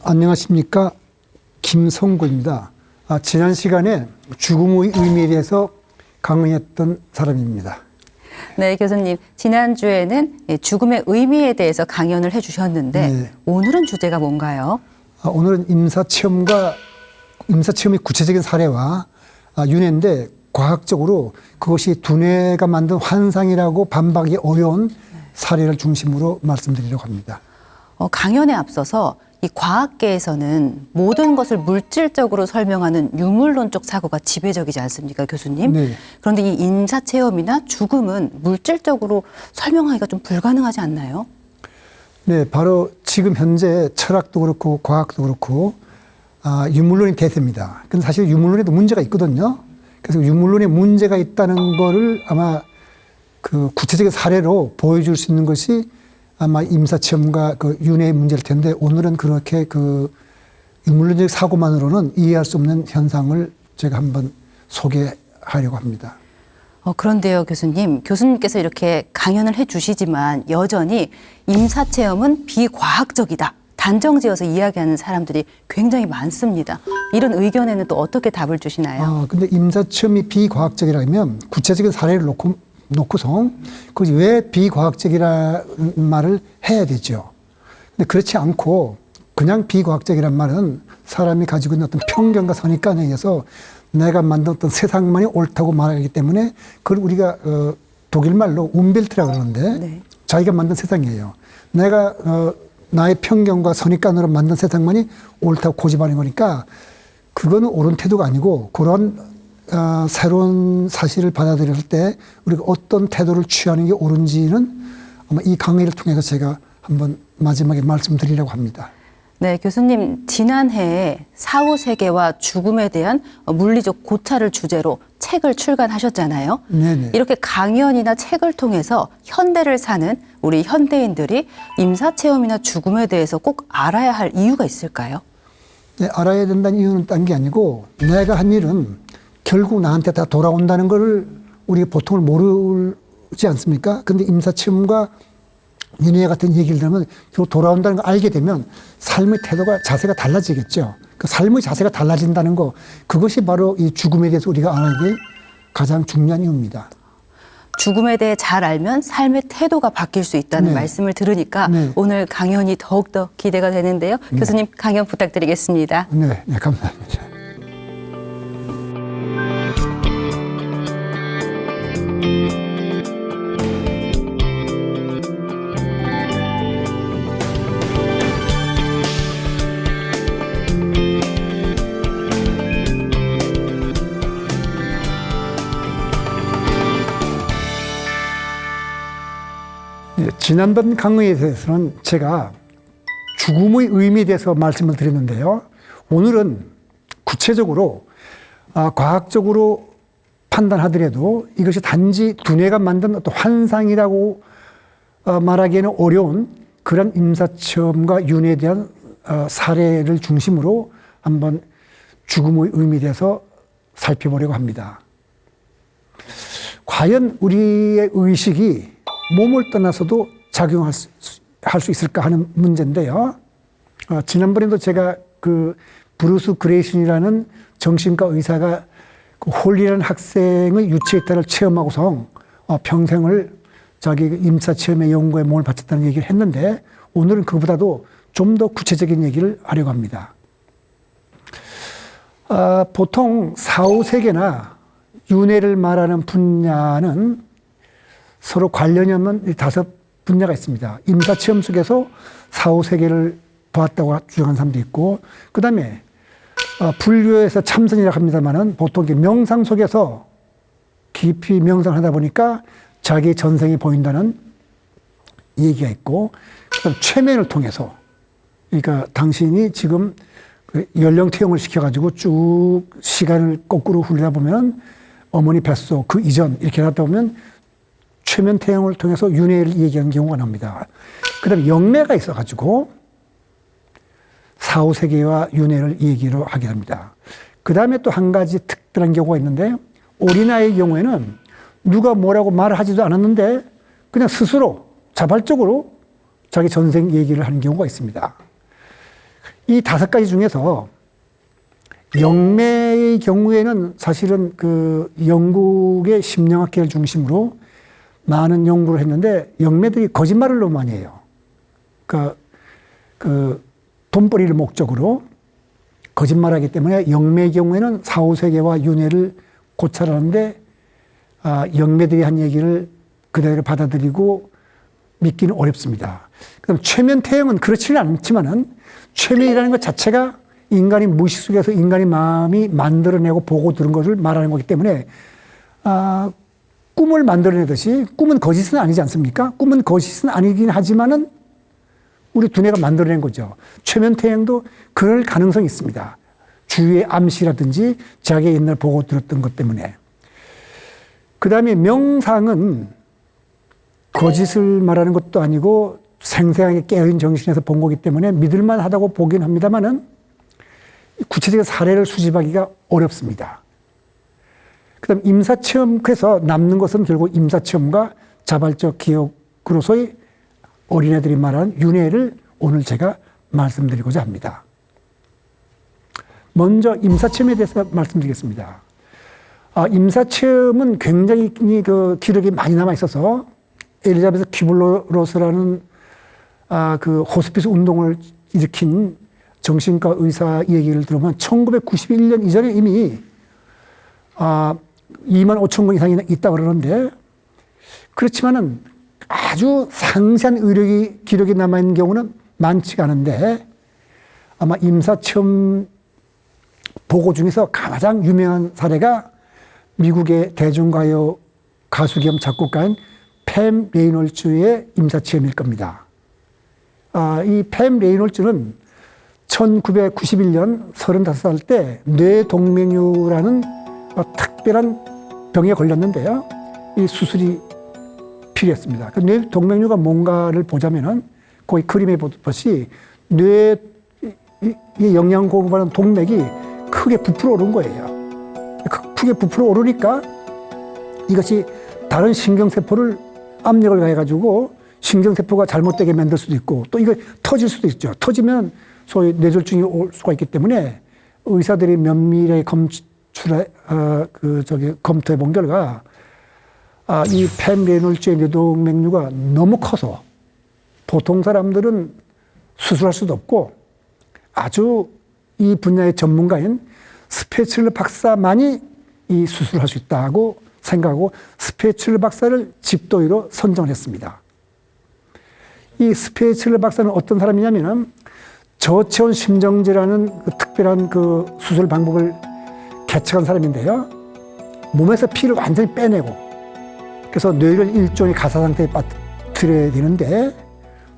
안녕하십니까. 김성구입니다. 지난 시간에 죽음의 의미에 대해서 강의했던 사람입니다. 네, 교수님. 지난주에는 죽음의 의미에 대해서 강연을 해주셨는데 네. 오늘은 주제가 뭔가요? 오늘은 임사체험의 구체적인 사례와 윤회인데 과학적으로 그것이 두뇌가 만든 환상이라고 반박이 어려운 사례를 중심으로 말씀드리려고 합니다. 강연에 앞서서 이 과학계에서는 모든 것을 물질적으로 설명하는 유물론적 사고가 지배적이지 않습니까, 교수님? 네. 그런데 이 임사체험이나 죽음은 물질적으로 설명하기가 좀 불가능하지 않나요? 네, 바로 지금 현재 철학도 그렇고 과학도 그렇고 유물론이 대세입니다. 근데 사실 유물론에도 문제가 있거든요. 그래서 유물론에 문제가 있다는 거를 아마 그 구체적인 사례로 보여줄 수 있는 것이 아마 임사체험과 그 윤회의 문제일 텐데 오늘은 그렇게 그 유물론적 사고만으로는 이해할 수 없는 현상을 제가 한번 소개하려고 합니다. 그런데요, 교수님. 교수님께서 이렇게 강연을 해주시지만 여전히 임사체험은 비과학적이다. 단정지어서 이야기하는 사람들이 굉장히 많습니다. 이런 의견에는 또 어떻게 답을 주시나요? 근데 임사체험이 비과학적이라면 구체적인 사례를 놓고서 그것이 왜 비과학적이라는 말을 해야 되죠. 근데 그렇지 않고 그냥 비과학적이란 말은 사람이 가지고 있는 어떤 편견과 선입관에 의해서 내가 만든 어떤 세상만이 옳다고 말하기 때문에 그걸 우리가 독일말로 운벨트라고 그러는데 네. 자기가 만든 세상이에요. 내가 나의 편견과 선입관으로 만든 세상만이 옳다고 고집하는 거니까 그거는 옳은 태도가 아니고 그런 새로운 사실을 받아들일 때 우리가 어떤 태도를 취하는 게 옳은지는 아마 이 강의를 통해서 제가 한번 마지막에 말씀드리려고 합니다. 네, 교수님. 지난해에 사후세계와 죽음에 대한 물리적 고찰을 주제로 책을 출간하셨잖아요. 네네. 이렇게 강연이나 책을 통해서 현대를 사는 우리 현대인들이 임사체험이나 죽음에 대해서 꼭 알아야 할 이유가 있을까요? 네, 알아야 된다는 이유는 딴 게 아니고 내가 한 일은 결국 나한테 다 돌아온다는 것을 우리가 보통을 모르지 않습니까? 근데 임사체험과 윤회 같은 얘기를 들으면 결국 돌아온다는 걸 알게 되면 삶의 태도가 자세가 달라지겠죠. 그 삶의 자세가 달라진다는 거 그것이 바로 이 죽음에 대해서 우리가 알아야 될 가장 중요한 이유입니다. 죽음에 대해 잘 알면 삶의 태도가 바뀔 수 있다는 네. 말씀을 들으니까 네. 오늘 강연이 더욱더 기대가 되는데요. 교수님 강연 부탁드리겠습니다. 네, 네, 감사합니다. 지난번 강의에 대해서는 제가 죽음의 의미에 대해서 말씀을 드렸는데요. 오늘은 구체적으로 과학적으로 판단하더라도 이것이 단지 두뇌가 만든 어떤 환상이라고 말하기에는 어려운 그런 임사체험과 윤회에 대한 사례를 중심으로 한번 죽음의 의미에 대해서 살펴보려고 합니다. 과연 우리의 의식이 몸을 떠나서도 작용할 수 있을까 하는 문제인데요. 지난번에도 제가 그 브루스 그레이슨이라는 정신과 의사가 그 홀리라는 학생의 유체이탈을 체험하고서 평생을 자기 임사체험의 연구에 몸을 바쳤다는 얘기를 했는데 오늘은 그보다도 좀 더 구체적인 얘기를 하려고 합니다. 보통 사후세계나 윤회를 말하는 분야는 서로 관련이 없는 5 분야가 있습니다. 임사체험 속에서 사후세계를 보았다고 주장하는 사람도 있고 그 다음에 불교에서 참선이라고 합니다만은 보통 명상 속에서 깊이 명상을 하다 보니까 자기 전생이 보인다는 얘기가 있고 그다음 최면을 통해서 그러니까 당신이 지금 연령퇴용을 시켜가지고 쭉 시간을 거꾸로 흘리다 보면 어머니 뱃속 그 이전 이렇게 하다 보면 최면퇴용을 통해서 윤회를 얘기하는 경우가 납니다. 그 다음에 영매가 있어가지고 사후세계와 윤회를 얘기로 하게 됩니다. 그 다음에 또 한 가지 특별한 경우가 있는데 오리나의 경우에는 누가 뭐라고 말을 하지도 않았는데 그냥 스스로 자발적으로 자기 전생 얘기를 하는 경우가 있습니다. 이 5가지 중에서 영매의 경우에는 사실은 그 영국의 심리학계를 중심으로 많은 연구를 했는데 영매들이 거짓말을 너무 많이 해요. 그 돈벌이를 목적으로 거짓말하기 때문에 영매의 경우에는 사후세계와 윤회를 고찰하는데 영매들이 한 얘기를 그대로 받아들이고 믿기는 어렵습니다. 그럼 최면태형은 그렇지는 않지만은 최면이라는 것 자체가 인간이 무의식 속에서 인간의 마음이 만들어내고 보고 들은 것을 말하는 거기 때문에 꿈을 만들어내듯이 꿈은 거짓은 아니지 않습니까? 꿈은 거짓은 아니긴 하지만은 우리 두뇌가 만들어낸 거죠. 최면태형도 그럴 가능성이 있습니다. 주위의 암시라든지 자기가 옛날 보고 들었던 것 때문에. 그 다음에 명상은 거짓을 말하는 것도 아니고 생생하게 깨어있는 정신에서 본 거기 때문에 믿을만 하다고 보긴 합니다만은 구체적인 사례를 수집하기가 어렵습니다. 그 다음 임사체험, 그래서 남는 것은 결국 임사체험과 자발적 기억으로서의 어린애들이 말하는 윤회를 오늘 제가 말씀드리고자 합니다. 먼저 임사체험에 대해서 말씀드리겠습니다. 임사체험은 굉장히 그 기록이 많이 남아 있어서 엘리자베스 큐블러로스라는 그 호스피스 운동을 일으킨 정신과 의사 얘기를 들으면 1991년 이전에 이미 2만 5천 건 이상이 있다고 그러는데 그렇지만은 아주 상세한 의료기 기록이 남아있는 경우는 많지가 않은데 아마 임사체험 보고 중에서 가장 유명한 사례가 미국의 대중가요 가수 겸 작곡가인 팸 레이놀즈의 임사체험일 겁니다. 이 팸 레이놀즈는 1991년 35살 때 뇌동맥류라는 특별한 병에 걸렸는데요. 이 수술이 필요했습니다. 그 뇌동맥류가 뭔가를 보자면은 거의 그림에 보듯이 뇌에 영양 공급하는 동맥이 크게 부풀어 오른 거예요. 크게 부풀어 오르니까 이것이 다른 신경세포를 압력을 가해가지고 신경세포가 잘못되게 만들 수도 있고 또 이거 터질 수도 있죠. 터지면 소위 뇌졸중이 올 수가 있기 때문에 의사들이 면밀하게 검토해 본 결과 이 팸 레이놀즈의 뇌동맥류가 너무 커서 보통 사람들은 수술할 수도 없고 아주 이 분야의 전문가인 스페츠르 박사만이 이 수술을 할 수 있다고 생각하고 스페츠르 박사를 집도의로 선정을 했습니다. 이 스페츠르 박사는 어떤 사람이냐면은 저체온 심정제라는 그 특별한 그 수술 방법을 개척한 사람인데요. 몸에서 피를 완전히 빼내고 그래서 뇌를 일종의 가사 상태에 빠뜨려야 되는데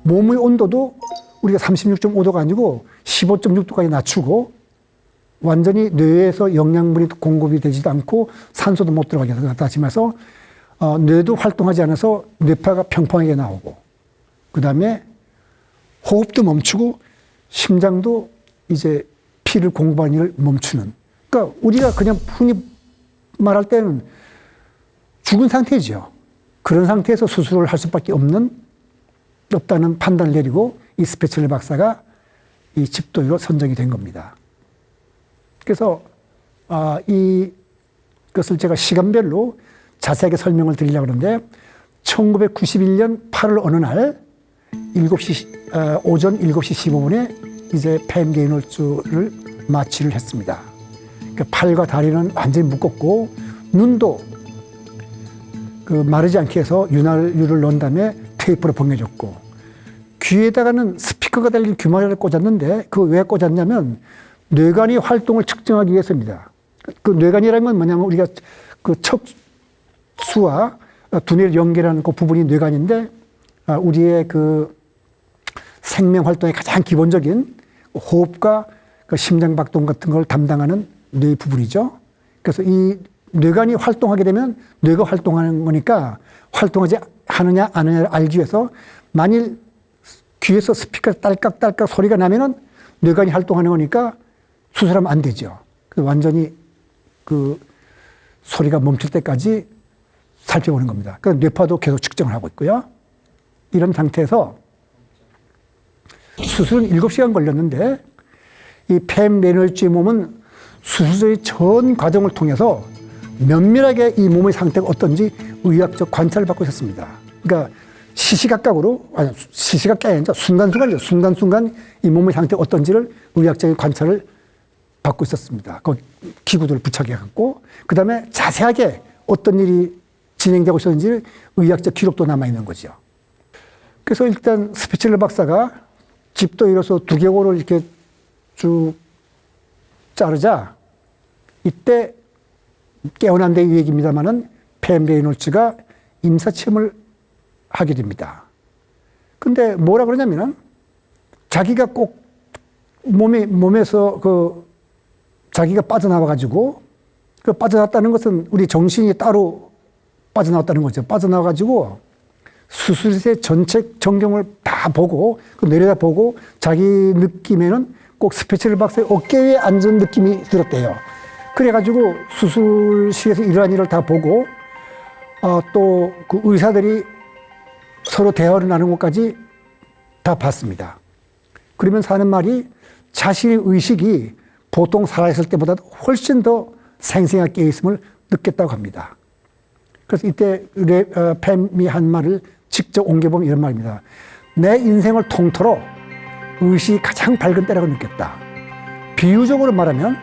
몸의 온도도 우리가 36.5도가 아니고 15.6도까지 낮추고 완전히 뇌에서 영양분이 공급이 되지도 않고 산소도 못 들어가게 하면서 뇌도 활동하지 않아서 뇌파가 평평하게 나오고 그 다음에 호흡도 멈추고 심장도 이제 피를 공급하는 일을 멈추는. 그러니까 우리가 그냥 흔히 말할 때는 죽은 상태죠. 그런 상태에서 수술을 할 수밖에 없다는 판단을 내리고 이 스페츠르 박사가 이 집도의로 선정이 된 겁니다. 그래서 이것을 제가 시간별로 자세하게 설명을 드리려고 하는데 1991년 8월 어느 날 오전 7시 15분에 이제 팸 레이놀즈를 마취를 했습니다. 그러니까 팔과 다리는 완전히 묶었고 눈도 그 마르지 않게 해서 윤활유를 넣은 다음에 테이프로 봉해줬고 귀에다가는 스피커가 달린 귀마개를 꽂았는데 그 왜 꽂았냐면 뇌관의 활동을 측정하기 위해서입니다. 그 뇌관이라는 건 뭐냐면 우리가 그 척수와 두뇌를 연결하는 그 부분이 뇌관인데 우리의 그 생명 활동의 가장 기본적인 호흡과 그 심장 박동 같은 걸 담당하는 뇌 부분이죠. 그래서 이 뇌관이 활동하게 되면 뇌가 활동하는 거니까 활동하지 하느냐 안 하느냐를 알기 위해서 만일 귀에서 스피커 딸깍딸깍 소리가 나면은 뇌관이 활동하는 거니까 수술하면 안 되죠. 완전히 그 소리가 멈출 때까지 살펴보는 겁니다. 그러니까 뇌파도 계속 측정을 하고 있고요. 이런 상태에서 수술은 7시간 걸렸는데 이 팸 레놀즈의 몸은 수술의 전 과정을 통해서 면밀하게 이 몸의 상태가 어떤지 의학적 관찰을 받고 있었습니다. 그러니까 시시각각으로, 아니, 시시각각이 아니라 순간순간이죠. 순간순간 이 몸의 상태가 어떤지를 의학적인 관찰을 받고 있었습니다. 그 기구들을 부착해갖고, 그 다음에 자세하게 어떤 일이 진행되고 있었는지 의학적 기록도 남아있는 거죠. 그래서 일단 스피첼러 박사가 집도 이뤄서 두개골을 이렇게 쭉 자르자, 이때 깨어난 데의 얘기입니다만은 팸 레이놀즈가 임사체험을 하게 됩니다. 근데 뭐라 그러냐면은 자기가 꼭 몸에서 자기가 빠져나와가지고, 그 빠져나왔다는 것은 우리 정신이 따로 빠져나왔다는 거죠. 빠져나와가지고 수술실의 전체 전경을 다 보고, 내려다보고 자기 느낌에는 꼭 스페셜 박사의 어깨 위에 앉은 느낌이 들었대요. 그래가지고 수술실에서 일어난 일을 다 보고, 또 그 의사들이 서로 대화를 나눈 것까지 다 봤습니다. 그러면서 하는 말이 자신의 의식이 보통 살아있을 때보다 훨씬 더 생생하게 깨어있음을 느꼈다고 합니다. 그래서 이때 팸이 한 말을 직접 옮겨보면 이런 말입니다. 내 인생을 통틀어 의식이 가장 밝은 때라고 느꼈다. 비유적으로 말하면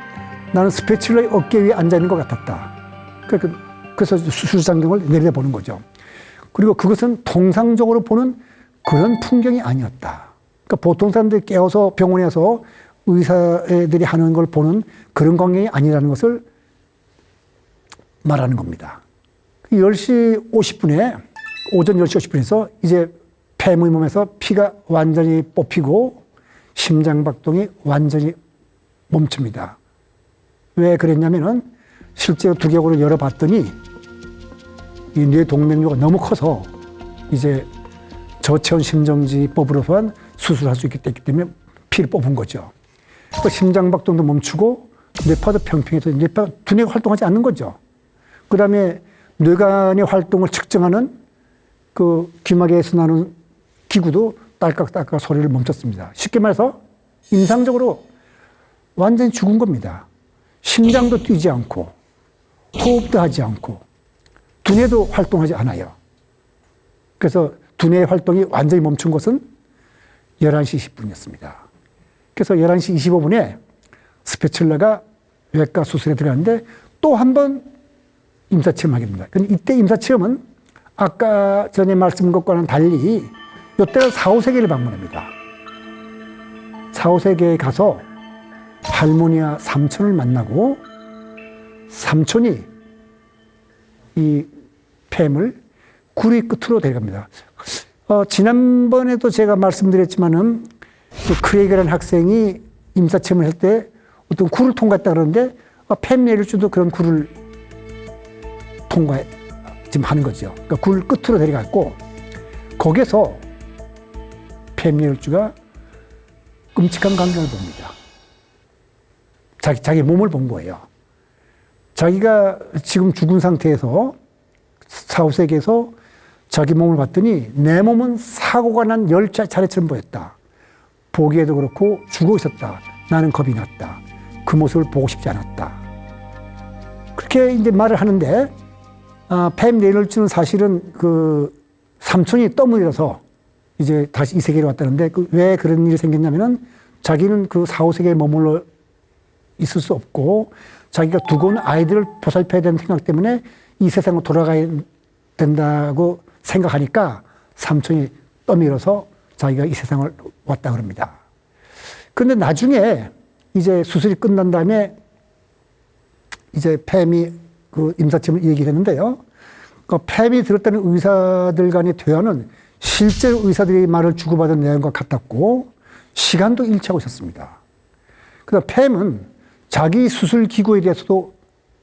나는 스패츌러의 어깨 위에 앉아있는 것 같았다. 그래서 수술 장경을 내려다보는 거죠. 그리고 그것은 통상적으로 보는 그런 풍경이 아니었다. 그러니까 보통 사람들이 깨어서 병원에서 의사들이 하는 걸 보는 그런 광경이 아니라는 것을 말하는 겁니다. 10시 50분에, 오전 10시 50분에서 이제 팸의 몸에서 피가 완전히 뽑히고 심장박동이 완전히 멈춥니다. 왜 그랬냐면은 실제로 두개골을 열어봤더니 이 뇌 동맥류가 너무 커서 이제 저체온 심정지법으로만 수술할 수 있기 때문에 피를 뽑은 거죠. 그 심장박동도 멈추고 뇌파도 평평해서 뇌파가 두뇌가 활동하지 않는 거죠. 그 다음에 뇌관의 활동을 측정하는 그 귀마개에서 나는 기구도 딸깍딸깍 소리를 멈췄습니다. 쉽게 말해서 임상적으로 완전히 죽은 겁니다. 심장도 뛰지 않고 호흡도 하지 않고 두뇌도 활동하지 않아요. 그래서 두뇌의 활동이 완전히 멈춘 것은 11시 20분이었습니다. 그래서 11시 25분에 스패츌러가 외과 수술에 들어갔는데 또 한 번 임사체험하게 됩니다. 근데 이때 임사체험은 아까 전에 말씀드린 것과는 달리 이때는 4, 5세계를 방문합니다. 4, 5세계에 가서 할머니와 삼촌을 만나고 삼촌이 이 팸을 구리 끝으로 데려갑니다. 지난번에도 제가 말씀드렸지만은 그 크레이그라는 학생이 임사체험을 할 때 어떤 굴을 통과했다 그러는데 팸 레이놀즈도 그런 굴을 지금 하는 거죠. 그러니까 굴 끝으로 데려갔고 거기서 팸 레이놀즈가 끔찍한 광경을 봅니다. 자기 몸을 본 거예요. 자기가 지금 죽은 상태에서 4, 5세기에서 자기 몸을 봤더니 내 몸은 사고가 난 열차례처럼 보였다. 보기에도 그렇고 죽어 있었다. 나는 겁이 났다. 그 모습을 보고 싶지 않았다. 그렇게 이제 말을 하는데 팸 레이놀즈는 사실은 그 삼촌이 떠밀어서 이제 다시 이 세계로 왔다는데 왜 그런 일이 생겼냐면은 자기는 그 4, 5세기에 머물러 있을 수 없고 자기가 두고 온 아이들을 보살펴야 되는 생각 때문에 이 세상으로 돌아가야 된다고 생각하니까 삼촌이 떠밀어서 자기가 이 세상을 왔다 그럽니다. 그런데 나중에 이제 수술이 끝난 다음에 이제 팸이 그 임사체험을 얘기를 했는데요. 그 팸이 들었다는 의사들 간의 대화는 실제로 의사들이 말을 주고받은 내용과 같았고 시간도 일치하고 있었습니다. 그다음 팸은 자기 수술 기구에 대해서도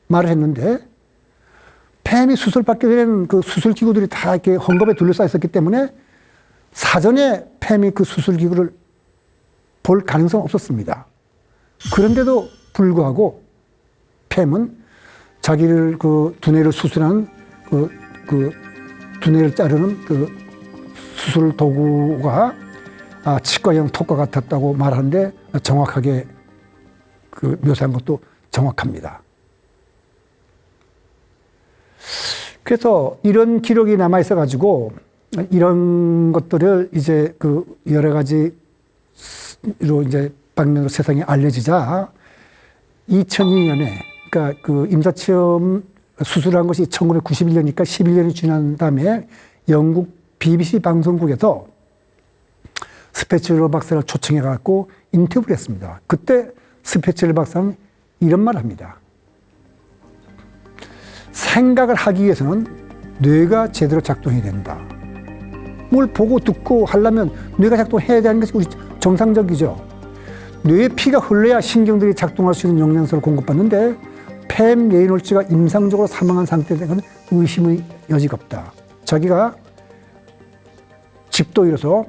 말을 했는데 팸이 수술받게 되는 그 수술 기구들이 다 이렇게 헝겊에 둘러싸여 있었기 때문에 사전에 팸이 그 수술 기구를 볼 가능성은 없었습니다. 그런데도 불구하고 팸은 자기를 그 두뇌를 수술하는 그 두뇌를 자르는 그 수술 도구가 치과용 톱과 같았다고 말하는데 정확하게 그 묘사한 것도 정확합니다. 그래서 이런 기록이 남아 있어 가지고 이런 것들을 이제 그 여러 가지로 이제 방면으로 세상에 알려지자 2002년에 그러니까 그 임사체험 수술한 것이 1991년이니까 11년이 지난 다음에 영국 BBC 방송국에서 스페츠러 박사를 초청해 갖고 인터뷰를 했습니다. 그때 스페츠러 박사는 이런 말을 합니다. 생각을 하기 위해서는 뇌가 제대로 작동해야 된다. 뭘 보고 듣고 하려면 뇌가 작동해야 되는 것이 우리 정상적이죠. 뇌에 피가 흘러야 신경들이 작동할 수 있는 영양소를 공급받는데 팸 레이놀즈가 임상적으로 사망한 상태에 대한 의심의 여지가 없다. 자기가 집도 잃어서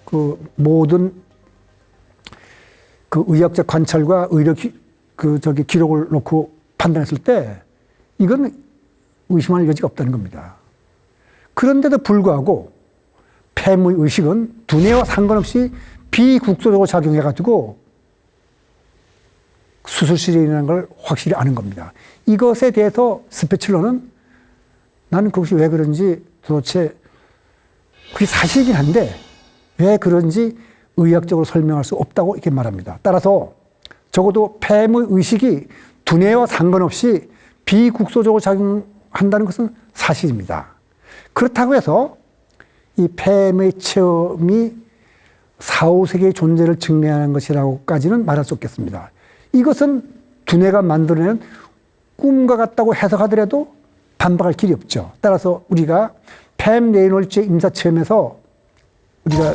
그 모든 그 의학적 관찰과 의료 기록을 놓고 판단했을 때 이건 의심할 여지가 없다는 겁니다. 그런데도 불구하고 폐의 의식은 두뇌와 상관없이 비국소적으로 작용해가지고 수술실에 일어나는 걸 확실히 아는 겁니다. 이것에 대해서 스페츠러는 나는 그것이 왜 그런지 도대체 그게 사실이긴 한데 왜 그런지 의학적으로 설명할 수 없다고 이렇게 말합니다. 따라서 적어도 폐의 의식이 두뇌와 상관없이 비국소적으로 작용한다는 것은 사실입니다. 그렇다고 해서 이 폐의 체험이 4, 5세계의 존재를 증명하는 것이라고까지는 말할 수 없겠습니다. 이것은 두뇌가 만들어낸 꿈과 같다고 해석하더라도 반박할 길이 없죠. 따라서 우리가 팸 레이놀즈의 임사체험에서 우리가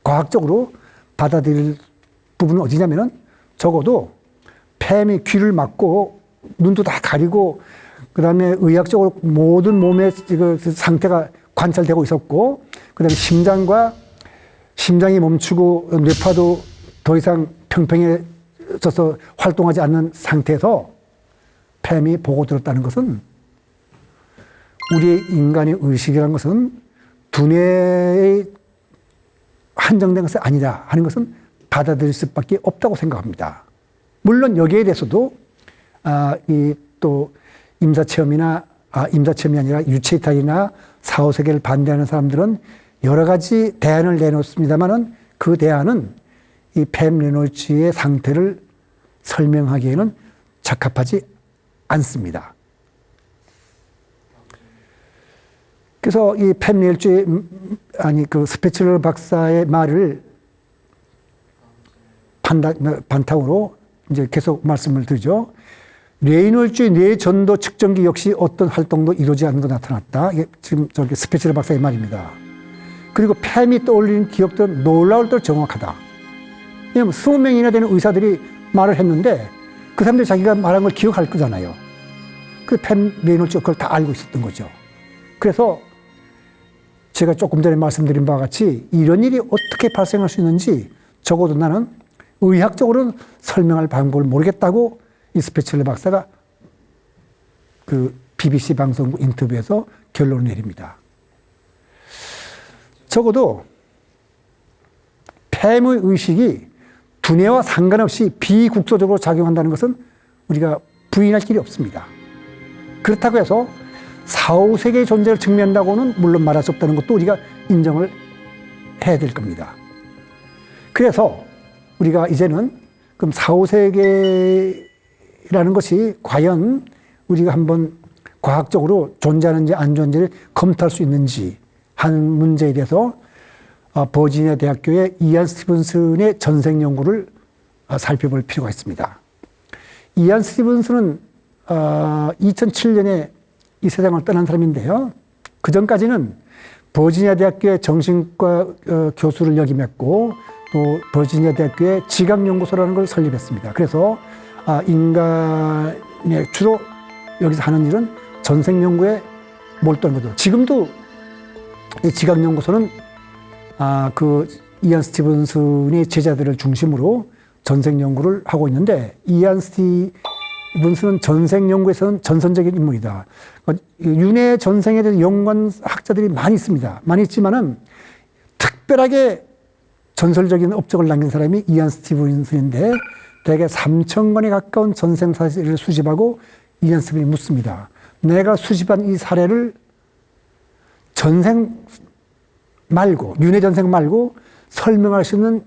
과학적으로 받아들일 부분은 어디냐면은 적어도 팸이 귀를 막고 눈도 다 가리고 그다음에 의학적으로 모든 몸의 그 상태가 관찰되고 있었고 그다음에 심장이 멈추고 뇌파도 더 이상 평평해져서 활동하지 않는 상태에서 팸이 보고 들었다는 것은 우리의 인간의 의식이라는 것은 두뇌에 한정된 것은 아니다 하는 것은 받아들일 수밖에 없다고 생각합니다. 물론 여기에 대해서도 또 임사체험이 아니라 유체이탈이나 4, 5세계를 반대하는 사람들은 여러 가지 대안을 내놓습니다만은 그 대안은 이 팸 레이놀즈의 상태를 설명하기에는 적합하지 않습니다. 그래서 이 팸 레이놀즈의 그 스페츠러 박사의 말을 반탁으로 이제 계속 말씀을 드리죠. 레이놀즈의 뇌전도 측정기 역시 어떤 활동도 이루어지지 않는 것 나타났다. 이게 지금 저기 스페츠러 박사의 말입니다. 그리고 팸이 떠올리는 기억들은 놀라울 대로 정확하다. 왜냐하면 20명이나 되는 의사들이 말을 했는데 그 사람들이 자기가 말한 걸 기억할 거잖아요. 그 팸 레이놀즈가 그걸 다 알고 있었던 거죠. 그래서 제가 조금 전에 말씀드린 바와 같이 이런 일이 어떻게 발생할 수 있는지 적어도 나는 의학적으로는 설명할 방법을 모르겠다고 이 스페츠러 박사가 그 BBC 방송국 인터뷰에서 결론을 내립니다. 적어도 팸의 의식이 두뇌와 상관없이 비국소적으로 작용한다는 것은 우리가 부인할 길이 없습니다. 그렇다고 해서 4, 5세계의 존재를 증명한다고는 물론 말할 수 없다는 것도 우리가 인정을 해야 될 겁니다. 그래서 우리가 이제는 그럼 4, 5세계라는 것이 과연 우리가 한번 과학적으로 존재하는지 안 존재를 검토할 수 있는지 하는 문제에 대해서 버지니아 대학교의 이안 스티븐슨의 전생 연구를 살펴볼 필요가 있습니다. 이안 스티븐슨은 2007년에 이 세상을 떠난 사람인데요. 그 전까지는 버지니아 대학교의 정신과 교수를 역임했고 또 버지니아 대학교의 지각연구소라는 걸 설립했습니다. 그래서 인간의 주로 여기서 하는 일은 전생 연구에 몰두한 거죠. 지금도 이 지각연구소는 그 이안 스티븐슨의 제자들을 중심으로 전생 연구를 하고 있는데 이안 스티븐슨은 전생 연구에서는 전선적인 인물이다. 윤회 전생에 대한 연구한 학자들이 많이 있습니다. 많이 있지만은 특별하게 전설적인 업적을 남긴 사람이 이안 스티븐슨인데 대개 3,000건에 가까운 전생 사례를 수집하고 이안 스티븐이 묻습니다. 내가 수집한 이 사례를 전생 말고, 윤회 전생 말고 설명할 수 있는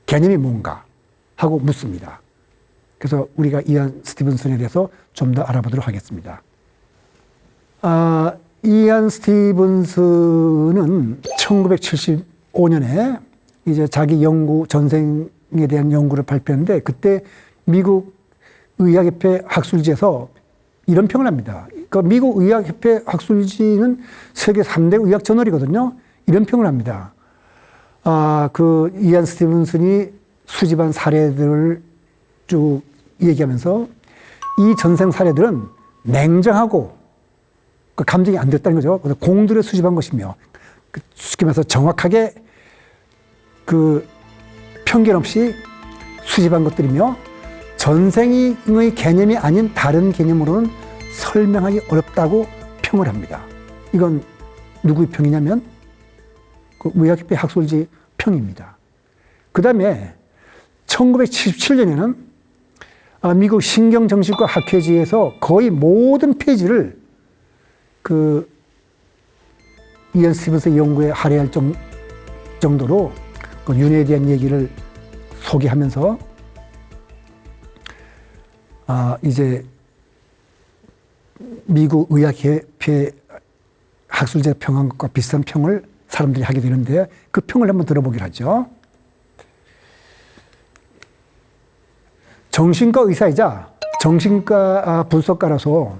개념이 뭔가 하고 묻습니다. 그래서 우리가 이안 스티븐슨에 대해서 좀 더 알아보도록 하겠습니다. 이안 스티븐슨은 1975년에 이제 자기 연구, 전생에 대한 연구를 발표했는데, 그때 미국 의학협회 학술지에서 이런 평을 합니다. 그러니까 미국 의학협회 학술지는 세계 3대 의학 저널이거든요. 이런 평을 합니다. 그 이안 스티븐슨이 수집한 사례들을 쭉 얘기하면서 이 전생 사례들은 냉정하고 감정이 안 됐다는 거죠. 그래서 공들여 수집한 것이며, 쉽게 말해서 정확하게 그 편견 없이 수집한 것들이며, 전생의 개념이 아닌 다른 개념으로는 설명하기 어렵다고 평을 합니다. 이건 누구의 평이냐면 그 의학협회 학술지 평입니다. 그 다음에 1977년에는 미국 신경정신과 학회지에서 거의 모든 페이지를 그 이안 스티븐슨 연구에 할애할 정도로 그 윤회에 대한 얘기를 소개하면서 이제 미국 의학협회 학술제 평한 것과 비슷한 평을 사람들이 하게 되는데, 그 평을 한번 들어보기로 하죠. 정신과 의사이자 정신과 분석가라서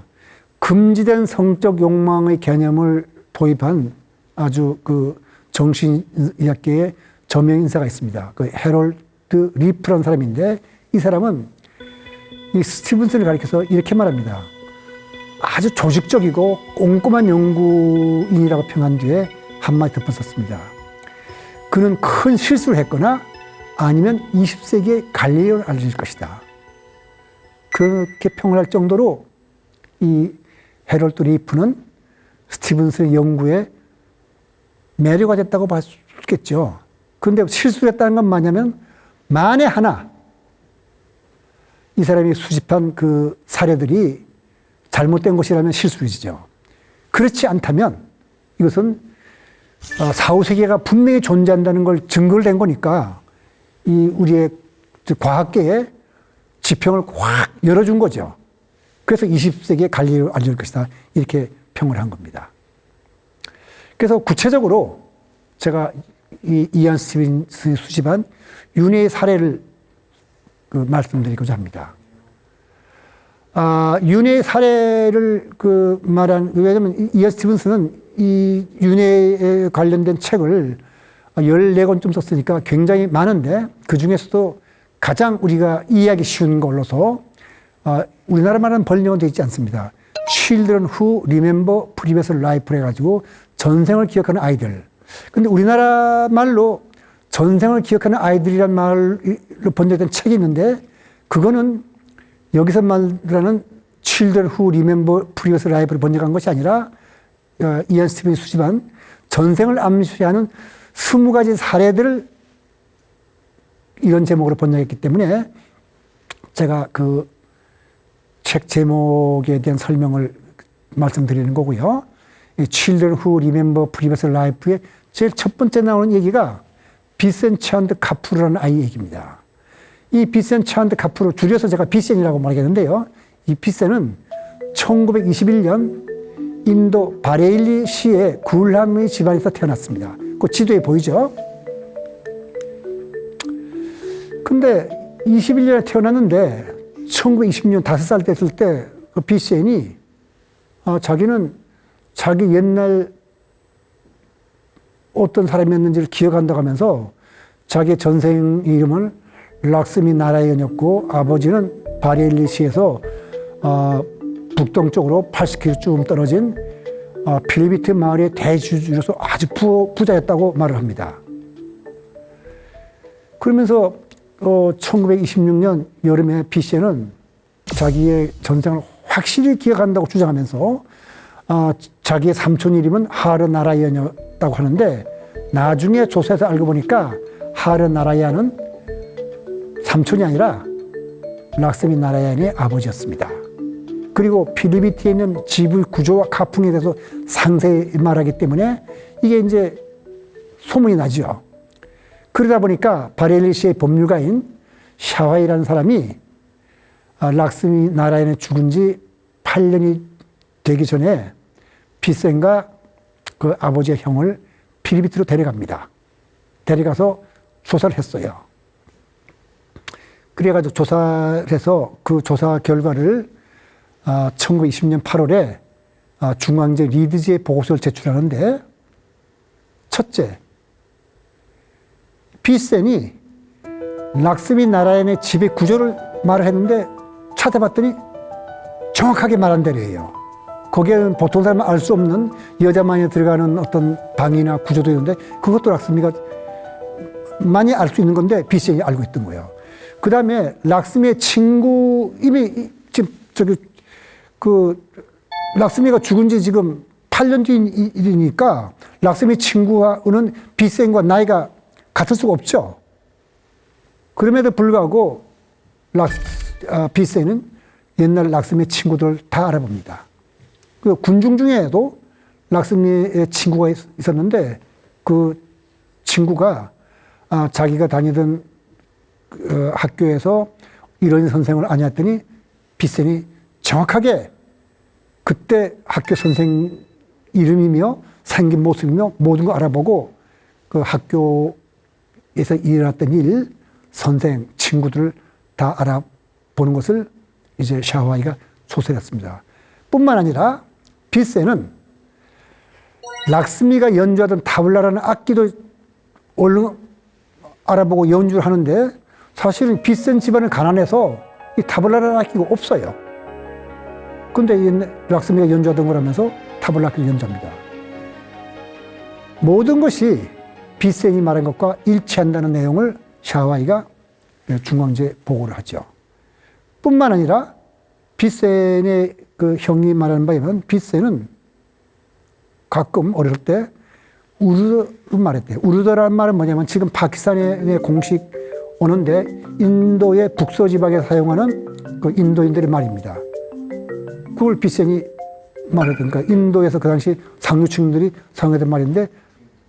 금지된 성적 욕망의 개념을 도입한 아주 그 정신의학계의 저명 인사가 있습니다. 그 해롤드 리프라는 사람인데, 이 사람은 이 스티븐슨을 가리켜서 이렇게 말합니다. 아주 조직적이고 꼼꼼한 연구인이라고 평한 뒤에 한마디 덧붙였습니다. 그는 큰 실수를 했거나 아니면 20세기의 갈릴레오를 알릴 것이다. 그렇게 평을 할 정도로 이 해롤드 리프는 스티븐슨의 연구에 매료가 됐다고 볼 수 있겠죠. 그런데 실수를 했다는 건 뭐냐면, 만에 하나 이 사람이 수집한 그 사례들이 잘못된 것이라면 실수이죠. 그렇지 않다면 이것은 4, 5세계가 분명히 존재한다는 걸 증거를 낸 거니까 이 우리의 과학계에 지평을 확 열어준 거죠. 그래서 20세기에 갈릴레오 알릴 것이다. 이렇게 평을 한 겁니다. 그래서 구체적으로 제가 이 이안 스티븐슨이 수집한 윤회의 사례를 말씀드리고자 합니다. 윤회의 사례를 왜냐면 이안 스티븐슨은 이 윤회에 관련된 책을 14권쯤 썼으니까 굉장히 많은데, 그 중에서도 가장 우리가 이해하기 쉬운 걸로서 우리나라말은 번역은 되어 있지 않습니다. Children who remember previous life를 해가지고 전생을 기억하는 아이들. 근데 우리나라 말로 전생을 기억하는 아이들이란 말로 번역된 책이 있는데, 그거는 여기서 말하는 Children who remember previous life를 번역한 것이 아니라 이안 스티븐이 수집한 전생을 암시하는 20가지 사례들을 이런 제목으로 번역했기 때문에 제가 그 책 제목에 대한 설명을 말씀드리는 거고요. 이 Children who remember previous life의 제일 첫 번째 나오는 얘기가 비센찬드 카푸르라는 아이 얘기입니다. 이 비센찬드 카푸르, 줄여서 제가 비센이라고 말하겠는데요. 이 비센은 1921년 인도 바레일리 시의 굴람의 집안에서 태어났습니다. 그 지도에 보이죠? 근데 21년에 태어났는데 1920년 5살 됐을 때 그 비센이 자기는 자기 옛날 어떤 사람이었는지를 기억한다고 하면서 자기 전생 이름을 락스미 나라연이었고, 아버지는 바레일리시에서 북동쪽으로 80km 쭉 떨어진 필리비트 마을의 대주주로서 아주 부자였다고 말을 합니다. 그러면서 1926년 여름에 비센은 자기의 전생을 확실히 기억한다고 주장하면서 자기의 삼촌 이름은 하르 나라얀이었다고 하는데, 나중에 조사해서 알고 보니까 하르 나라얀은 삼촌이 아니라 락스미 나라얀의 아버지였습니다. 그리고 필리비티에 있는 지붕 구조와 가풍에 대해서 상세히 말하기 때문에 이게 이제 소문이 나죠. 그러다 보니까 바렐리시의 법률가인 샤와이라는 사람이 락스미 나라얀이 죽은 지 8년이 되기 전에 비센과 그 아버지의 형을 필리비티로 데려갑니다. 데려가서 조사를 했어요. 그래가지고 조사를 해서 그 조사 결과를 1920년 8월에 중앙제 리드지에 보고서를 제출하는데, 첫째, 비센이 락스미 나라얀의 집의 구조를 말을 했는데 찾아봤더니 정확하게 말한 대로예요. 거기에는 보통 사람은 알 수 없는 여자만이 들어가는 어떤 방이나 구조도 있는데 그것도 락스미가 많이 알 수 있는 건데 비센이 알고 있던 거예요. 그 다음에 락스미의 친구, 이미 지금 락스미가 죽은 지 지금 8년 뒤인 일이니까 락스미 친구와는 비센과 나이가 같을 수가 없죠. 그럼에도 불구하고 비센은 옛날 락스미의 친구들 다 알아봅니다. 그 군중 중에도 락스미의 친구가 있었는데 그 친구가 자기가 다니던 학교에서 이런 선생을 아니었더니 비센이 정확하게 그때 학교 선생 이름이며 생긴 모습이며 모든 거 알아보고 그 학교에서 일어났던 일, 선생, 친구들을 다 알아보는 것을 이제 샤와이가 소설했습니다. 뿐만 아니라 비센은 락스미가 연주하던 타블라라는 악기도 얼른 알아보고 연주를 하는데 사실은 비센 집안은 가난해서 이 타블라라는 악기가 없어요. 근데 락스미가 연주하던 거라면서 타블라 악기를 연주합니다. 모든 것이 비센이 말한 것과 일치한다는 내용을 샤와이가 중앙제 보고를 하죠. 뿐만 아니라 비센의 그 형이 말하는 바에 의하면 비센은 가끔 어릴 때 우르드를 말했대요. 우르드라는 말은 뭐냐면 지금 파키스탄의 공식 오는데 인도의 북서지방에 사용하는 그 인도인들의 말입니다. 그걸 비센이 말했던, 그러니까 인도에서 그 당시 상류층들이 사용했던 말인데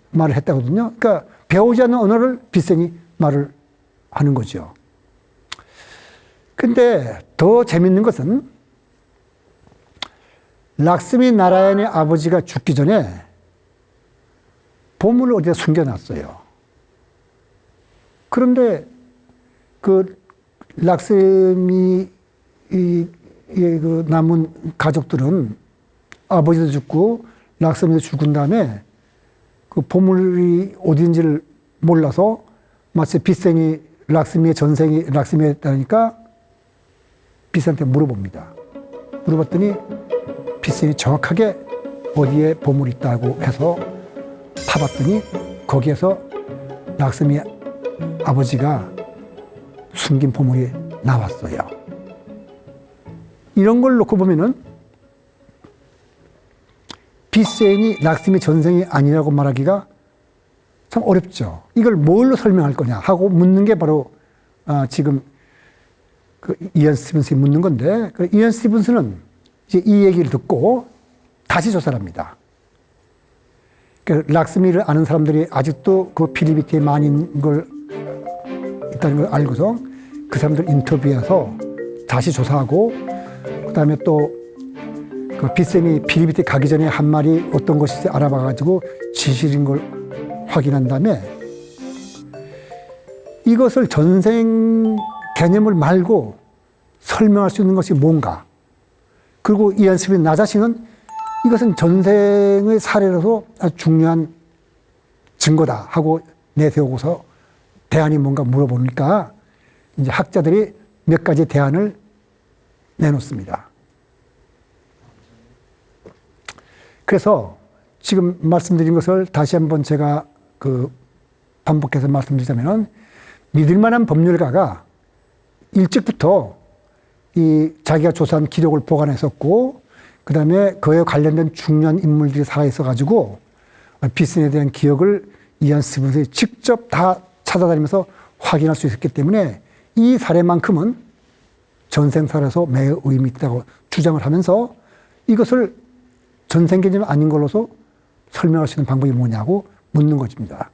말을 했다거든요. 그러니까 배우지 않는 언어를 비센이 말을 하는 거죠. 근데 더 재밌는 것은 락스미 나라얀의 아버지가 죽기 전에 보물을 어디다 숨겨놨어요. 그런데 그 락스미의 그 남은 가족들은 아버지도 죽고 락스미도 죽은 다음에 그 보물이 어딘지를 몰라서 마치 비센이 락스미의 전생이 락스미였다니까 비센한테 물어봅니다. 물어봤더니 비센이 정확하게 어디에 보물이 있다고 해서 파봤더니 거기에서 락스미 아버지가 숨긴 보물이 나왔어요. 이런 걸 놓고 보면은 비센이 락스미 전생이 아니라고 말하기가 참 어렵죠. 이걸 뭘로 설명할 거냐 하고 묻는 게 바로 지금 그 이안 스티븐슨이 묻는 건데, 그 이안 스티븐슨은 이제 이 얘기를 듣고 다시 조사를 합니다. 그 락스미를 아는 사람들이 아직도 그 필리비티에 많이 있다는 걸 알고서 그 사람들 인터뷰해서 다시 조사하고, 그 다음에 또 그 비센이 필리비티 가기 전에 한 말이 어떤 것인지 알아봐가지고 진실인 걸 확인한 다음에 이것을 전생 개념을 말고 설명할 수 있는 것이 뭔가. 그리고 이안 스미스 나 자신은 이것은 전생의 사례로서 아주 중요한 증거다 하고 내세우고서 대안이 뭔가 물어보니까 이제 학자들이 몇 가지 대안을 내놓습니다. 그래서 지금 말씀드린 것을 다시 한번 제가 반복해서 말씀드리자면, 믿을 만한 법률가가 일찍부터 이 자기가 조사한 기록을 보관했었고, 그 다음에 그에 관련된 중요한 인물들이 살아있어가지고 비센에 대한 기억을 이안 스티븐슨이 직접 다 찾아다니면서 확인할 수 있었기 때문에 이 사례만큼은 전생살에서 매우 의미 있다고 주장을 하면서 이것을 전생 개념이 아닌 걸로서 설명할 수 있는 방법이 뭐냐고 묻는 것입니다.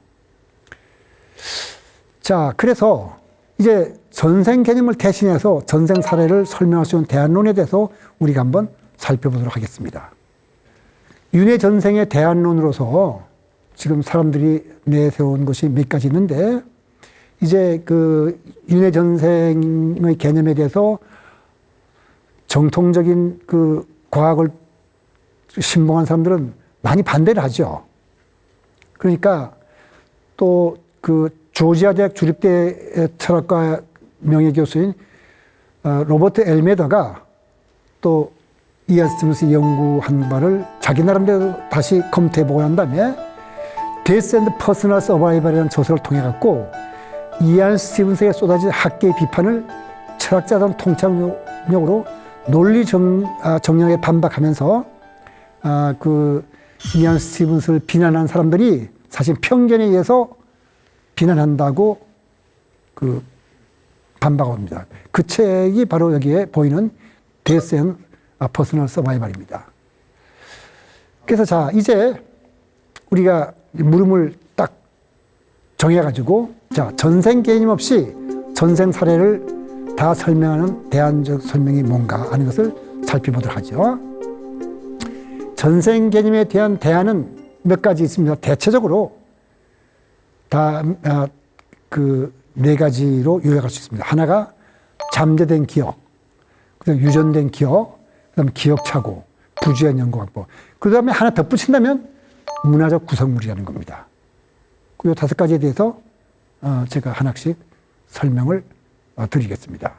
자, 그래서 이제 전생 개념을 대신해서 전생 사례를 설명할 수 있는 대안론에 대해서 우리가 한번 살펴보도록 하겠습니다. 윤회 전생의 대안론으로서 지금 사람들이 내세운 것이 몇 가지 있는데, 이제 그 윤회 전생의 개념에 대해서 정통적인 그 과학을 신봉한 사람들은 많이 반대를 하죠. 그러니까 또 그 조지아 대학 주립대 철학과 명예교수인 로버트 엘메더가 또 이안 스티븐스 연구한 바를 자기 나름대로 다시 검토해보고 난 다음에 Death and Personal Survival이라는 저서를 통해 갖고 이안 스티븐스에 쏟아진 학계의 비판을 철학자단 통찰력으로 논리 정량에 반박하면서 그 이안 스티븐스를 비난한 사람들이 사실 편견에 의해서 비난한다고 그 반박합니다. 그 책이 바로 여기에 보이는 Death and Personal Survival입니다. 그래서 자, 이제 우리가 물음을 딱 정해가지고, 자, 전생 개념 없이 전생 사례를 다 설명하는 대안적 설명이 뭔가 하는 것을 살펴보도록 하죠. 전생 개념에 대한 대안은 몇 가지 있습니다. 대체적으로 다 그 네 가지로 요약할 수 있습니다. 하나가 잠재된 기억, 그다음 유전된 기억, 그다음 기억 착오, 부주의한 연구 확보. 그다음에 하나 덧붙인다면 문화적 구성물이라는 겁니다. 그 다섯 가지에 대해서 제가 하나씩 설명을 드리겠습니다.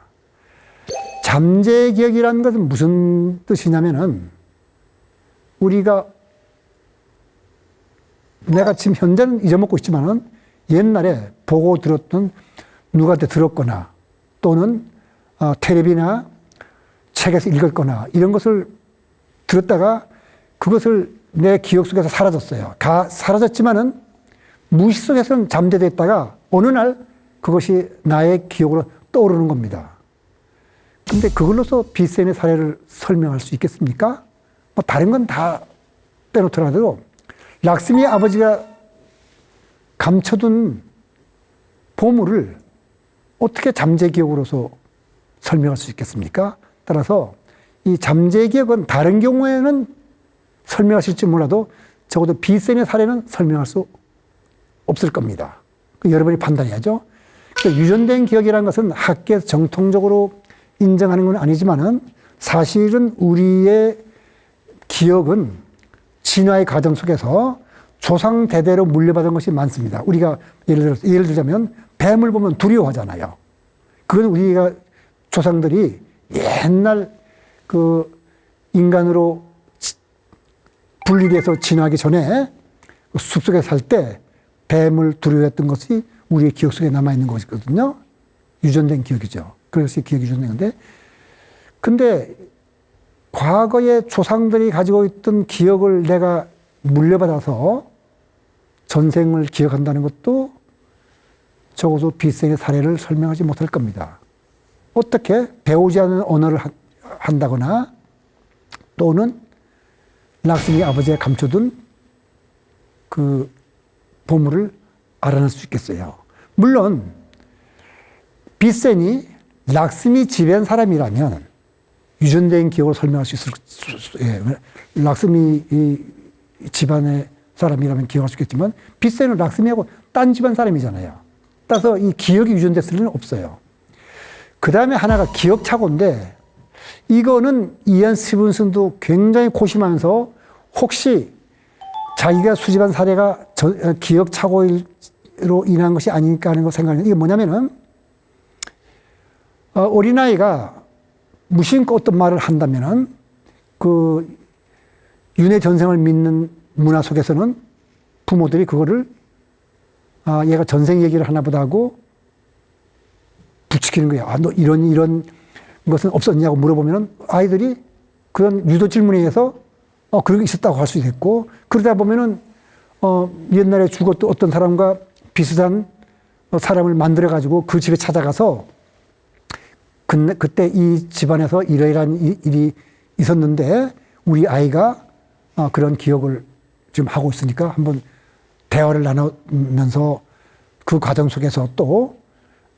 잠재 기억이라는 것은 무슨 뜻이냐면은 우리가 내가 지금 현재는 잊어먹고 있지만은 옛날에 보고 들었던 누구한테 들었거나 또는 텔레비나 책에서 읽었거나 이런 것을 들었다가 그것을 내 기억 속에서 사라졌어요. 사라졌지만은 무의식 속에서는 잠재되어 있다가 어느 날 그것이 나의 기억으로 떠오르는 겁니다. 근데 그걸로서 비센의 사례를 설명할 수 있겠습니까? 뭐 다른 건 다 빼놓더라도 락스미 아버지가 감춰둔 보물을 어떻게 잠재 기억으로서 설명할 수 있겠습니까? 따라서 이 잠재 기억은 다른 경우에는 설명하실지 몰라도 적어도 비센의 사례는 설명할 수 없을 겁니다. 여러분이 판단해야죠. 유전된 기억이라는 것은 학계에서 정통적으로 인정하는 건 아니지만은 사실은 우리의 기억은 진화의 과정 속에서 조상 대대로 물려받은 것이 많습니다. 우리가 예를 들자면 뱀을 보면 두려워하잖아요. 그건 우리가 조상들이 옛날 그 인간으로 분리돼서 진화하기 전에 숲속에 살 때 뱀을 두려워했던 것이 우리의 기억 속에 남아있는 것이거든요. 유전된 기억이죠. 그래서 기억이 유전된 건데, 근데 과거의 조상들이 가지고 있던 기억을 내가 물려받아서 전생을 기억한다는 것도 적어도 비생의 사례를 설명하지 못할 겁니다. 어떻게 배우지 않은 언어를 한다거나 또는 락스미 아버지가 감춰둔 그 보물을 알아낼 수 있겠어요. 물론 비센이 락스미 집안 사람이라면 유전된 기억을 설명할 수 있을 락스미 집안의 사람이라면 기억할 수 있겠지만 비센은 락스미하고 딴 집안 사람이잖아요. 따라서 이 기억이 유전됐을 리는 없어요. 그 다음에 하나가 기억 착오인데 이거는 이안 스티븐슨도 굉장히 고심하면서 혹시 자기가 수집한 사례가 기억 착오로 인한 것이 아닐까 하는 걸 생각하는데 이게 뭐냐면은 어린아이가 무심코 어떤 말을 한다면은 그 윤회 전생을 믿는 문화 속에서는 부모들이 그거를 얘가 전생 얘기를 하나 보다 하고 부추기는 거예요. 너 이런 것은 없었냐고 물어보면은 아이들이 그런 유도 질문에 의해서 그런 게 있었다고 할 수도 있고 그러다 보면은 옛날에 죽었던 어떤 사람과 비슷한 사람을 만들어 가지고 그 집에 찾아가서 그때 이 집안에서 이러이러한 일이 있었는데 우리 아이가 그런 기억을 지금 하고 있으니까 한번 대화를 나누면서 그 과정 속에서 또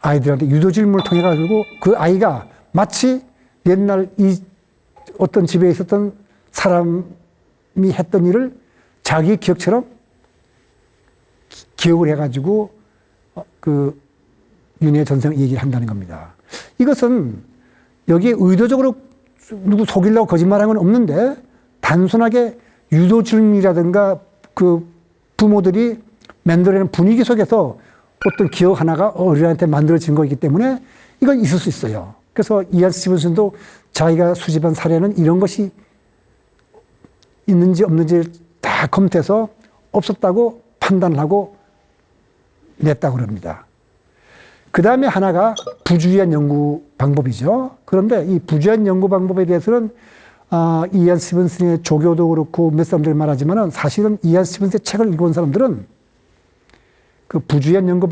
아이들한테 유도 질문을 통해 가지고 그 아이가 마치 옛날 이 어떤 집에 있었던 사람이 했던 일을 자기 기억처럼 기억을 해가지고 그 윤회 전생 얘기를 한다는 겁니다. 이것은 여기에 의도적으로 누구 속이려고 거짓말한 건 없는데 단순하게 유도 질문이라든가 그 부모들이 만들어내는 분위기 속에서 어떤 기억 하나가 어린아이한테 만들어진 거이기 때문에 이건 있을 수 있어요. 그래서 이안 스티븐슨도 자기가 수집한 사례는 이런 것이 있는지 없는지 다 검토해서 없었다고 판단을 하고 냈다고 그럽니다. 그 다음에 하나가 부주의한 연구 방법이죠. 그런데 이 부주의한 연구 방법에 대해서는 이안 스티븐슨의 조교도 그렇고 몇 사람들이 말하지만은 사실은 이안 스티븐슨의 책을 읽어본 사람들은 그 부주의한 연구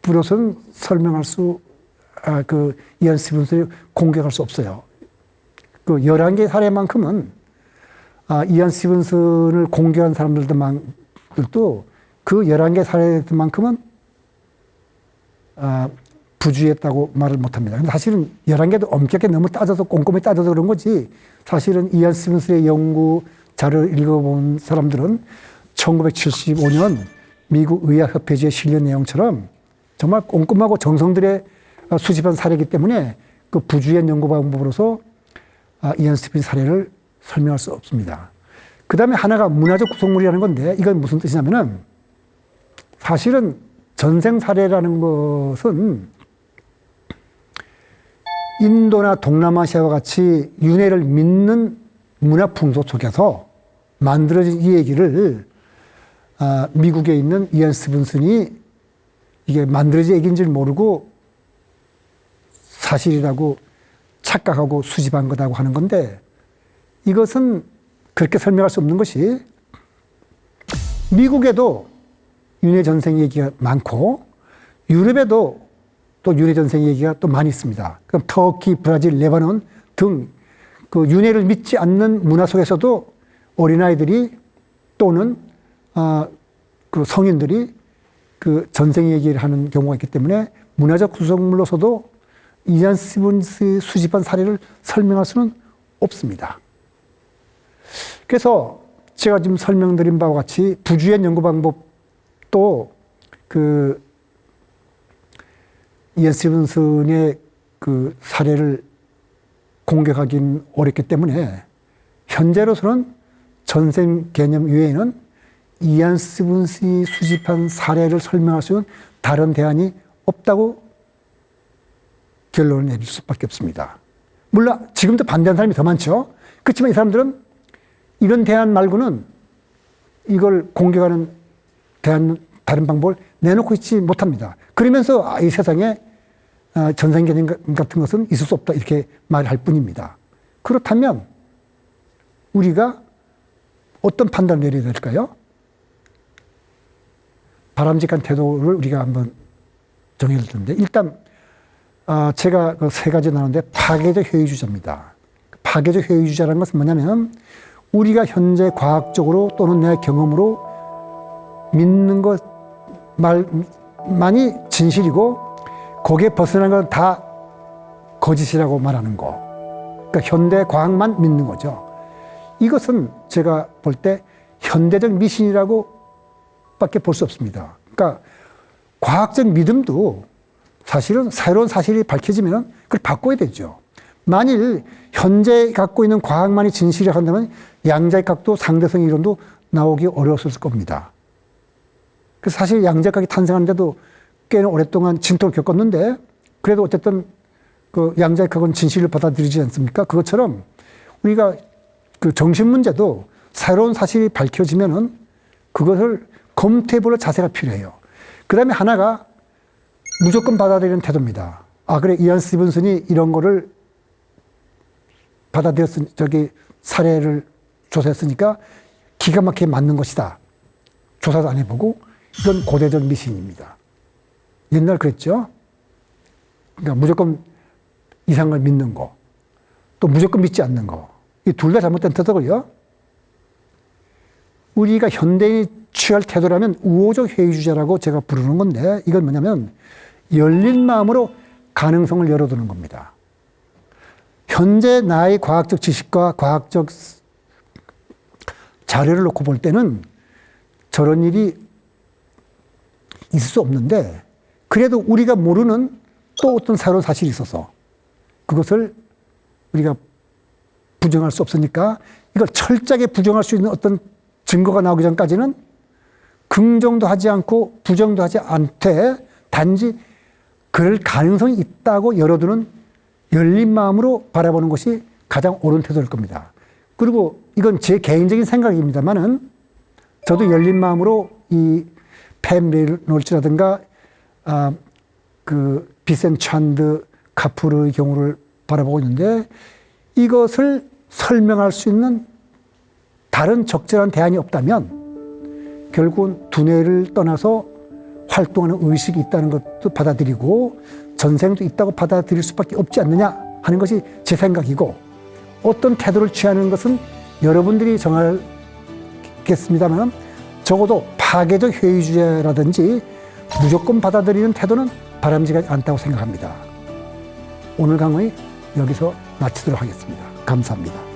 방법으로서는 설명할 수, 그 이안 스티븐슨이 공격할 수 없어요. 그 11개 사례만큼은 이안 스티븐슨을 공격한 사람들도 그 11개 사례만큼은 부주의했다고 말을 못합니다. 근데 사실은 11개도 엄격하게 너무 따져서 꼼꼼히 따져서 그런 거지 사실은 이안 스티븐슨의 연구 자료를 읽어본 사람들은 1975년 미국 의학협회지에 실린 내용처럼 정말 꼼꼼하고 정성들의 수집한 사례이기 때문에 그 부주의한 연구 방법으로서 이안 스티븐슨 사례를 설명할 수 없습니다. 그 다음에 하나가 문화적 구성물이라는 건데 이건 무슨 뜻이냐면은 사실은 전생 사례라는 것은 인도나 동남아시아와 같이 윤회를 믿는 문화 풍속 속에서 만들어진 이 얘기를 미국에 있는 이안 스티븐슨이 이게 만들어진 얘기인지 모르고 사실이라고 착각하고 수집한 거라고 하는 건데 이것은 그렇게 설명할 수 없는 것이 미국에도 윤회 전생 얘기가 많고 유럽에도 또 윤회 전생 얘기가 또 많이 있습니다. 그럼 터키, 브라질, 레바논 등 그 윤회를 믿지 않는 문화 속에서도 어린아이들이 또는 그 성인들이 그 전생 얘기를 하는 경우가 있기 때문에 문화적 구성물로서도 이안 스티븐슨이 수집한 사례를 설명할 수는 없습니다. 그래서 제가 지금 설명드린 바와 같이 부주의한 연구 방법도 그 이안 스티븐슨의 그 사례를 공격하기는 어렵기 때문에 현재로서는 전생 개념 외에는 이안 스티븐슨이 수집한 사례를 설명할 수 있는 다른 대안이 없다고 결론을 내릴 수밖에 없습니다. 물론 지금도 반대하는 사람이 더 많죠. 그렇지만 이 사람들은 이런 대안 말고는 이걸 공격하는 다른 방법을 내놓고 있지 못합니다. 그러면서 이 세상에 전생 개념 같은 것은 있을 수 없다 이렇게 말할 뿐입니다. 그렇다면 우리가 어떤 판단을 내려야 될까요? 바람직한 태도를 우리가 한번 정해야 될 텐데 일단 제가 그 세 가지 나누는데 파괴적 회의주자입니다. 파괴적 회의주자라는 것은 뭐냐면 우리가 현재 과학적으로 또는 내 경험으로 믿는 것만이 진실이고 거기에 벗어난 건 다 거짓이라고 말하는 거. 그러니까 현대 과학만 믿는 거죠. 이것은 제가 볼 때 현대적 미신이라고 밖에 볼 수 없습니다. 그러니까 과학적 믿음도 사실은 새로운 사실이 밝혀지면 그걸 바꿔야 되죠. 만일 현재 갖고 있는 과학만이 진실이라고 한다면 양자역학도 상대성 이론도 나오기 어려웠을 겁니다. 그래서 사실 양자역학이 탄생하는데도 꽤나 오랫동안 진통을 겪었는데 그래도 어쨌든 그 양자역학은 진실을 받아들이지 않습니까? 그것처럼 우리가 그 정신 문제도 새로운 사실이 밝혀지면은 그것을 검토해볼 자세가 필요해요. 그 다음에 하나가 무조건 받아들이는 태도입니다. 그래, 이안 스티븐슨이 이런 거를 사례를 조사했으니까 기가 막히게 맞는 것이다. 조사도 안 해보고 이건 고대적 미신입니다. 옛날 그랬죠. 그러니까 무조건 이상을 믿는 거, 또 무조건 믿지 않는 거. 이 둘 다 잘못된 태도고요. 우리가 현대인이 취할 태도라면 우호적 회의주의자라고 제가 부르는 건데, 이건 뭐냐면 열린 마음으로 가능성을 열어두는 겁니다. 현재 나의 과학적 지식과 과학적 자료를 놓고 볼 때는 저런 일이 있을 수 없는데, 그래도 우리가 모르는 또 어떤 새로운 사실이 있어서 그것을 우리가 부정할 수 없으니까 이걸 철저하게 부정할 수 있는 어떤 증거가 나오기 전까지는 긍정도 하지 않고 부정도 하지 않되 단지 그럴 가능성이 있다고 열어두는 열린 마음으로 바라보는 것이 가장 옳은 태도일 겁니다. 그리고 이건 제 개인적인 생각입니다만은 저도 열린 마음으로 이 팸 레이놀즈라든가 그 비센 찬드 카프르의 경우를 바라보고 있는데, 이것을 설명할 수 있는 다른 적절한 대안이 없다면 결국은 두뇌를 떠나서 활동하는 의식이 있다는 것도 받아들이고 전생도 있다고 받아들일 수밖에 없지 않느냐 하는 것이 제 생각이고, 어떤 태도를 취하는 것은 여러분들이 정하겠습니다만 적어도 파괴적 회의주의라든지 무조건 받아들이는 태도는 바람직하지 않다고 생각합니다. 오늘 강의 여기서 마치도록 하겠습니다. 감사합니다.